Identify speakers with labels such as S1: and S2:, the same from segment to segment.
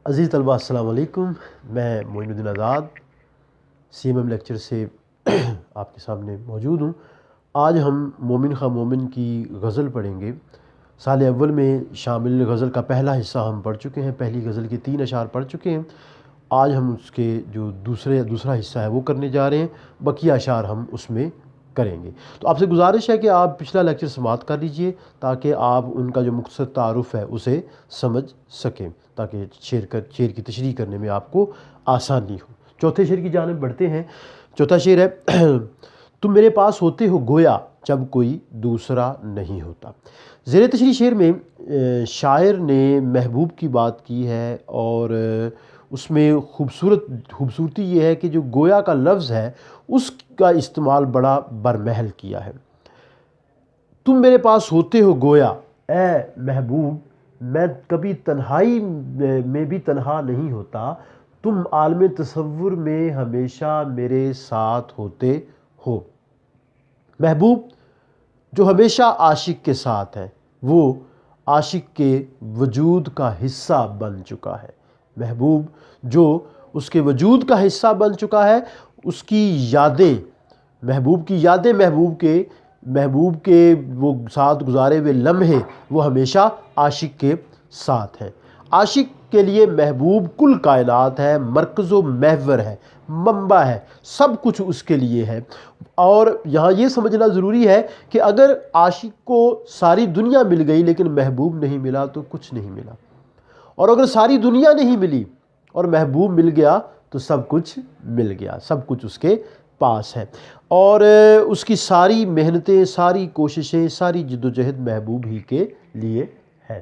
S1: عزیز طلبہ السلام علیکم، میں معین الدین آزاد CMM لیکچر سے آپ کے سامنے موجود ہوں۔ آج ہم مومن خواہ مومن کی غزل پڑھیں گے۔ سال اول میں شامل غزل کا پہلا حصہ ہم پڑھ چکے ہیں، پہلی غزل کے 3 اشعار پڑھ چکے ہیں۔ آج ہم اس کے جو دوسرا حصہ ہے وہ کرنے جا رہے ہیں، بقیہ اشعار ہم اس میں کریں گے۔ تو آپ سے گزارش ہے کہ آپ پچھلا لیکچر سماعت کر لیجئے تاکہ آپ ان کا جو مختصر تعارف ہے اسے سمجھ سکیں، تاکہ شعر کی تشریح کرنے میں آپ کو آسانی ہو۔ چوتھے شعر کی جانب بڑھتے ہیں۔ چوتھا شعر ہے تم میرے پاس ہوتے ہو گویا جب کوئی دوسرا نہیں ہوتا۔ زیر تشریح شعر میں شاعر نے محبوب کی بات کی ہے، اور اس میں خوبصورتی یہ ہے کہ جو گویا کا لفظ ہے اس کا استعمال بڑا برمحل کیا ہے۔ تم میرے پاس ہوتے ہو گویا، اے محبوب میں کبھی تنہائی میں بھی تنہا نہیں ہوتا، تم عالم تصور میں ہمیشہ میرے ساتھ ہوتے ہو۔ محبوب جو ہمیشہ عاشق کے ساتھ ہے، وہ عاشق کے وجود کا حصہ بن چکا ہے۔ محبوب جو اس کے وجود کا حصہ بن چکا ہے، اس کی یادیں، محبوب کی یادیں، محبوب کے وہ ساتھ گزارے ہوئے لمحے وہ ہمیشہ عاشق کے ساتھ ہیں۔ عاشق کے لیے محبوب کل کائنات ہے، مرکز و محور ہے، منبع ہے، سب کچھ اس کے لیے ہے۔ اور یہاں یہ سمجھنا ضروری ہے کہ اگر عاشق کو ساری دنیا مل گئی لیکن محبوب نہیں ملا تو کچھ نہیں ملا، اور اگر ساری دنیا نہیں ملی اور محبوب مل گیا تو سب کچھ مل گیا، سب کچھ اس کے پاس ہے۔ اور اس کی ساری محنتیں، ساری کوششیں، ساری جد و جہد محبوب ہی کے لیے ہے۔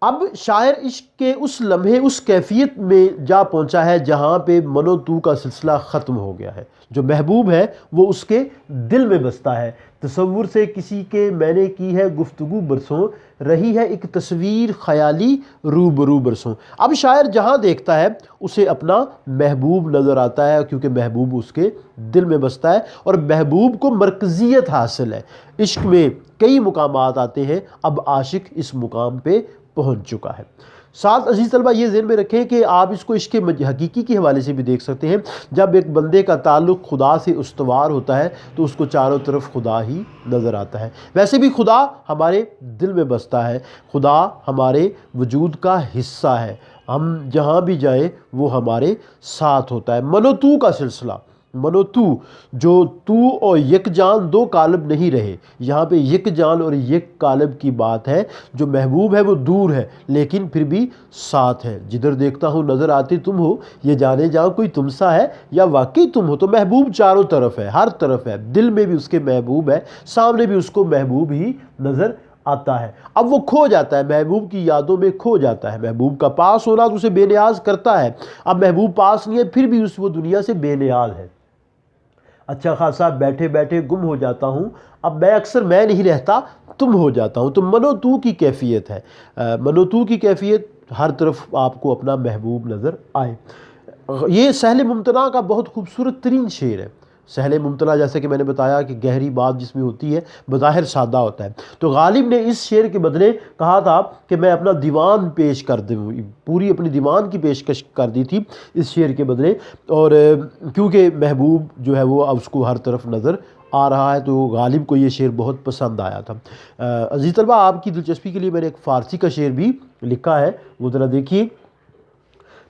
S1: اب شاعر عشق کے اس لمحے، اس کیفیت میں جا پہنچا ہے جہاں پہ من و تو کا سلسلہ ختم ہو گیا ہے۔ جو محبوب ہے وہ اس کے دل میں بستا ہے۔ تصور سے کسی کے میں نے کی ہے گفتگو برسوں، رہی ہے ایک تصویر خیالی روبرو برسوں۔ اب شاعر جہاں دیکھتا ہے اسے اپنا محبوب نظر آتا ہے، کیونکہ محبوب اس کے دل میں بستا ہے اور محبوب کو مرکزیت حاصل ہے۔ عشق میں کئی مقامات آتے ہیں، اب عاشق اس مقام پہ پہنچ چکا ہے۔ ساتھ عزیز طلبہ یہ ذہن میں رکھیں کہ آپ اس کو عشق حقیقی کے حوالے سے بھی دیکھ سکتے ہیں۔ جب ایک بندے کا تعلق خدا سے استوار ہوتا ہے تو اس کو چاروں طرف خدا ہی نظر آتا ہے۔ ویسے بھی خدا ہمارے دل میں بستا ہے، خدا ہمارے وجود کا حصہ ہے، ہم جہاں بھی جائیں وہ ہمارے ساتھ ہوتا ہے۔ من و تو کا سلسلہ، من و تو، جو تو اور یک جان دو قالب نہیں رہے، یہاں پہ یک جان اور یک قالب کی بات ہے۔ جو محبوب ہے وہ دور ہے لیکن پھر بھی ساتھ ہے۔ جدھر دیکھتا ہوں نظر آتے تم ہو، یہ جانے جاؤ کوئی تم سا ہے یا واقعی تم ہو۔ تو محبوب چاروں طرف ہے، ہر طرف ہے، دل میں بھی اس کے محبوب ہے، سامنے بھی اس کو محبوب ہی نظر آتا ہے۔ اب وہ کھو جاتا ہے، محبوب کی یادوں میں کھو جاتا ہے۔ محبوب کا پاس ہونا تو اسے بے نیاز کرتا ہے، اب محبوب پاس نہیں ہے پھر بھی وہ دنیا سے بے نیاز ہے۔ اچھا خاصا بیٹھے بیٹھے گم ہو جاتا ہوں، اب میں اکثر میں نہیں رہتا تم ہو جاتا ہوں۔ تو من و تو کی کیفیت ہے، من و تو کی کیفیت، ہر طرف آپ کو اپنا محبوب نظر آئے۔ یہ سہل ممتنع کا بہت خوبصورت ترین شعر ہے۔ سہل ممتنع جیسے کہ میں نے بتایا کہ گہری بات جس میں ہوتی ہے بظاہر سادہ ہوتا ہے۔ تو غالب نے اس شعر کے بدلے کہا تھا کہ میں اپنا دیوان پیش کر دوں، پوری اپنی دیوان کی پیشکش کر دی تھی اس شعر کے بدلے، اور کیونکہ محبوب جو ہے وہ اس کو ہر طرف نظر آ رہا ہے تو غالب کو یہ شعر بہت پسند آیا تھا۔ عزیز طلبہ آپ کی دلچسپی کے لیے میں نے ایک فارسی کا شعر بھی لکھا ہے، وہ ذرا دیکھیے۔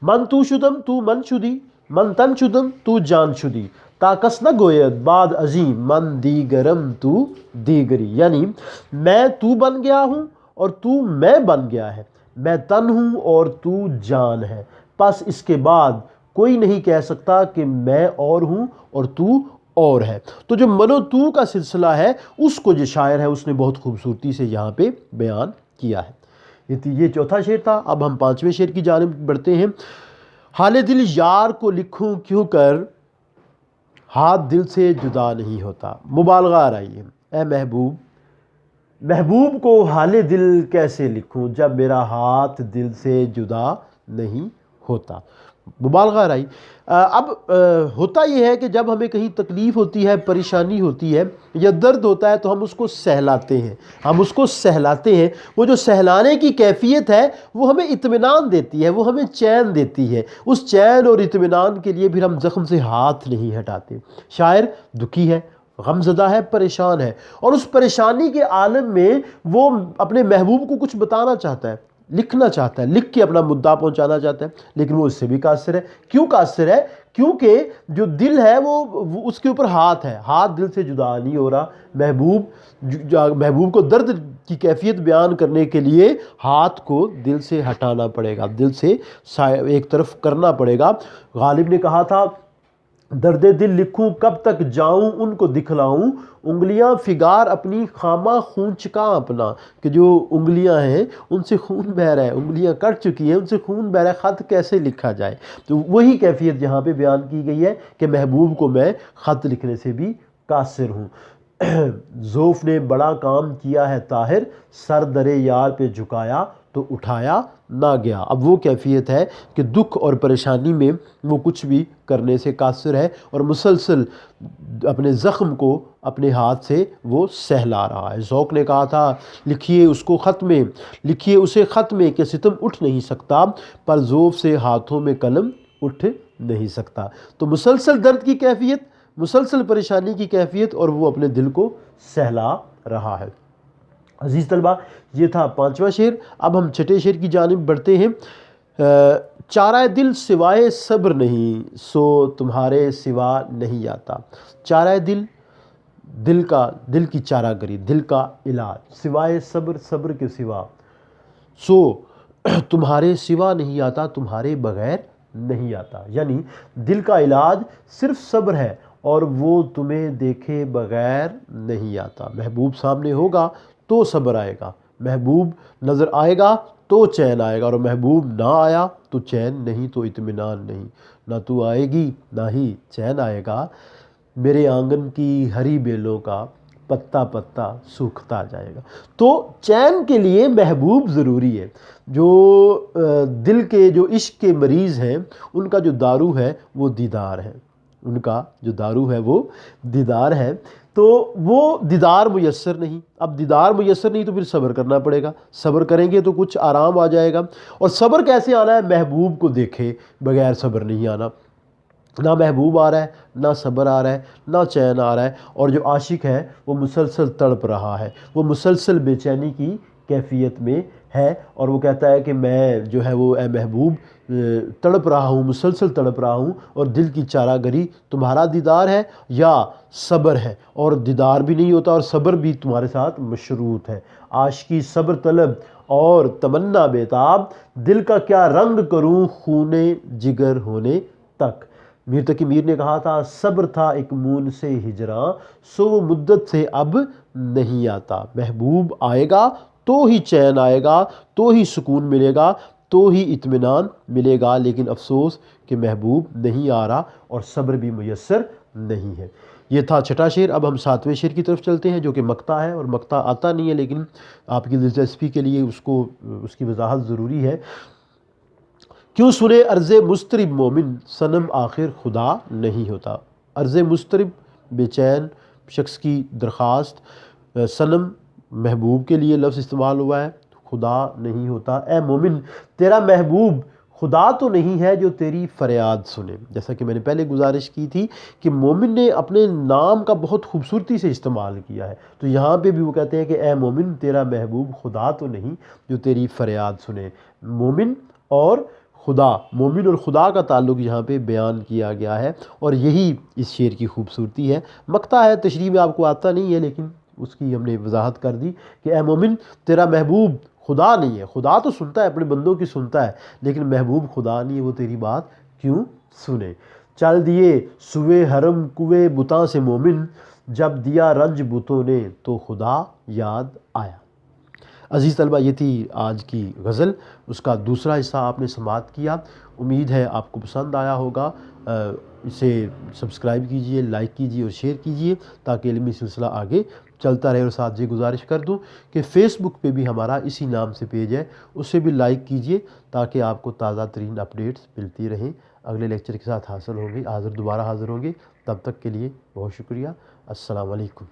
S1: من تو شدم تو من شدی، من تن شدم تو جان شدی، تا کس نہ گوید بعد عظیم من دیگرم تو دیگری۔ یعنی میں تو بن گیا ہوں اور تو میں بن گیا ہے، میں تن ہوں اور تو جان ہے، پس اس کے بعد کوئی نہیں کہہ سکتا کہ میں اور ہوں اور تو اور ہے۔ تو جو من و تو کا سلسلہ ہے اس کو جو شاعر ہے اس نے بہت خوبصورتی سے یہاں پہ بیان کیا ہے۔ یہ چوتھا شعر تھا۔ اب ہم 5ویں شعر کی جانب بڑھتے ہیں۔ حال دل یار کو لکھوں کیوں کر، ہاتھ دل سے جدا نہیں ہوتا۔ مبالغہ آ رہی ہے، اے محبوب، محبوب کو حال دل کیسے لکھوں جب میرا ہاتھ دل سے جدا نہیں ہوتا۔ مبالغہ رائی۔ اب ہوتا یہ ہے کہ جب ہمیں کہیں تکلیف ہوتی ہے، پریشانی ہوتی ہے یا درد ہوتا ہے تو ہم اس کو سہلاتے ہیں، ہم اس کو سہلاتے ہیں۔ وہ جو سہلانے کی کیفیت ہے وہ ہمیں اطمینان دیتی ہے، وہ ہمیں چین دیتی ہے۔ اس چین اور اطمینان کے لیے پھر ہم زخم سے ہاتھ نہیں ہٹاتے۔ شاعر دکھی ہے، غم زدہ ہے، پریشان ہے، اور اس پریشانی کے عالم میں وہ اپنے محبوب کو کچھ بتانا چاہتا ہے، لکھنا چاہتا ہے، لکھ کے اپنا مدعا پہنچانا چاہتا ہے، لیکن وہ اس سے بھی قاصر ہے۔ کیوں قاصر ہے؟ کیونکہ جو دل ہے وہ اس کے اوپر ہاتھ ہے، ہاتھ دل سے جدا نہیں ہو رہا۔ محبوب کو درد کی کیفیت بیان کرنے کے لیے ہاتھ کو دل سے ہٹانا پڑے گا، دل سے ایک طرف کرنا پڑے گا۔ غالب نے کہا تھا درد دل لکھوں کب تک جاؤں ان کو دکھلاؤں، انگلیاں فگار اپنی خامہ خون چکا اپنا، کہ جو انگلیاں ہیں ان سے خون بہہ رہا ہے، انگلیاں کٹ چکی ہیں، ان سے خون بہہ رہا ہے، خط کیسے لکھا جائے؟ تو وہی کیفیت یہاں پہ بیان کی گئی ہے کہ محبوب کو میں خط لکھنے سے بھی قاصر ہوں۔ ذوف نے بڑا کام کیا ہے طاہر، سر در یار پہ جھکایا تو اٹھایا نہ گیا۔ اب وہ کیفیت ہے کہ دکھ اور پریشانی میں وہ کچھ بھی کرنے سے قاصر ہے اور مسلسل اپنے زخم کو اپنے ہاتھ سے وہ سہلا رہا ہے۔ ذوق نے کہا تھا لکھیے اس کو خط میں، لکھیے اسے خط میں کہ ستم اٹھ نہیں سکتا، پر ذوف سے ہاتھوں میں قلم اٹھ نہیں سکتا۔ تو مسلسل درد کی کیفیت، مسلسل پریشانی کی کیفیت، اور وہ اپنے دل کو سہلا رہا ہے۔ عزیز طلبہ، یہ تھا 5واں شعر۔ اب ہم 6ٹھے شعر کی جانب بڑھتے ہیں۔ چارہ دل سوائے صبر نہیں، سو تمہارے سوا نہیں آتا۔ چارہ دل، دل کی چارہ گری، دل کا علاج، سوائے صبر، صبر کے سوا، سو تمہارے سوا نہیں آتا، تمہارے بغیر نہیں آتا۔ یعنی دل کا علاج صرف صبر ہے اور وہ تمہیں دیکھے بغیر نہیں آتا۔ محبوب سامنے ہوگا تو صبر آئے گا، محبوب نظر آئے گا تو چین آئے گا، اور محبوب نہ آیا تو چین نہیں، تو اطمینان نہیں۔ نہ تو آئے گی نہ ہی چین آئے گا، میرے آنگن کی ہری بیلوں کا پتا پتا سوکھتا جائے گا۔ تو چین کے لیے محبوب ضروری ہے۔ جو دل کے، جو عشق کے مریض ہیں، ان کا جو دارو ہے وہ دیدار ہے، ان کا جو دارو ہے وہ دیدار ہے۔ تو وہ دیدار میسر نہیں، اب دیدار میسر نہیں تو پھر صبر کرنا پڑے گا، صبر کریں گے تو کچھ آرام آ جائے گا۔ اور صبر کیسے آنا ہے؟ محبوب کو دیکھے بغیر صبر نہیں آنا۔ نہ محبوب آ رہا ہے، نہ صبر آ رہا ہے، نہ چین آ رہا ہے، اور جو عاشق ہے وہ مسلسل تڑپ رہا ہے، وہ مسلسل بے چینی کی کیفیت میں ہے، اور وہ کہتا ہے کہ میں جو ہے وہ اے محبوب تڑپ رہا ہوں، مسلسل تڑپ رہا ہوں، اور دل کی چارہ گری تمہارا دیدار ہے یا صبر ہے، اور دیدار بھی نہیں ہوتا اور صبر بھی تمہارے ساتھ مشروط ہے۔ عاشقی صبر طلب اور تمنا بیتاب، دل کا کیا رنگ کروں خون جگر ہونے تک۔ میر تقی میر نے کہا تھا صبر تھا ایک مون سے ہجراں، سو وہ مدت سے اب نہیں آتا۔ محبوب آئے گا تو ہی چین آئے گا، تو ہی سکون ملے گا، تو ہی اطمینان ملے گا، لیکن افسوس کہ محبوب نہیں آ رہا اور صبر بھی میسر نہیں ہے۔ یہ تھا 6ٹھا شعر۔ اب ہم 7ویں شعر کی طرف چلتے ہیں جو کہ مقطع ہے، اور مقطع آتا نہیں ہے لیکن آپ کی دلچسپی کے لیے اس کی وضاحت ضروری ہے۔ کیوں سنے عرض مضطرب مومن، صنم آخر خدا نہیں ہوتا۔ عرض مضطرب، بے چین شخص کی درخواست، صنم محبوب کے لیے لفظ استعمال ہوا ہے، خدا نہیں ہوتا۔ اے مومن، تیرا محبوب خدا تو نہیں ہے جو تیری فریاد سنے۔ جیسا کہ میں نے پہلے گزارش کی تھی کہ مومن نے اپنے نام کا بہت خوبصورتی سے استعمال کیا ہے، تو یہاں پہ بھی وہ کہتے ہیں کہ اے مومن، تیرا محبوب خدا تو نہیں جو تیری فریاد سنے۔ مومن اور خدا، مومن اور خدا کا تعلق یہاں پہ بیان کیا گیا ہے، اور یہی اس شعر کی خوبصورتی ہے۔ مقطع ہے، تشریح میں آپ کو آتا نہیں ہے لیکن اس کی ہم نے وضاحت کر دی کہ اے مومن، تیرا محبوب خدا نہیں ہے۔ خدا تو سنتا ہے، اپنے بندوں کی سنتا ہے، لیکن محبوب خدا نہیں ہے، وہ تیری بات کیوں سنے۔ چل دیے سوئے حرم کوئے بتاں سے مومن، جب دیا رنج بتوں نے تو خدا یاد آیا۔ عزیز طلبہ، یہ تھی آج کی غزل، اس کا دوسرا حصہ آپ نے سماعت کیا۔ امید ہے آپ کو پسند آیا ہوگا۔ اسے سبسکرائب کیجئے، لائک کیجئے اور شیئر کیجئے تاکہ علمی سلسلہ آگے چلتا رہے۔ اور ساتھ یہ گزارش کر دوں کہ فیس بک پہ بھی ہمارا اسی نام سے پیج ہے، اسے بھی لائک کیجئے تاکہ آپ کو تازہ ترین اپڈیٹس ملتی رہیں۔ اگلے لیکچر کے ساتھ دوبارہ حاضر ہوں گے، تب تک کے لیے بہت شکریہ۔ السلام علیکم۔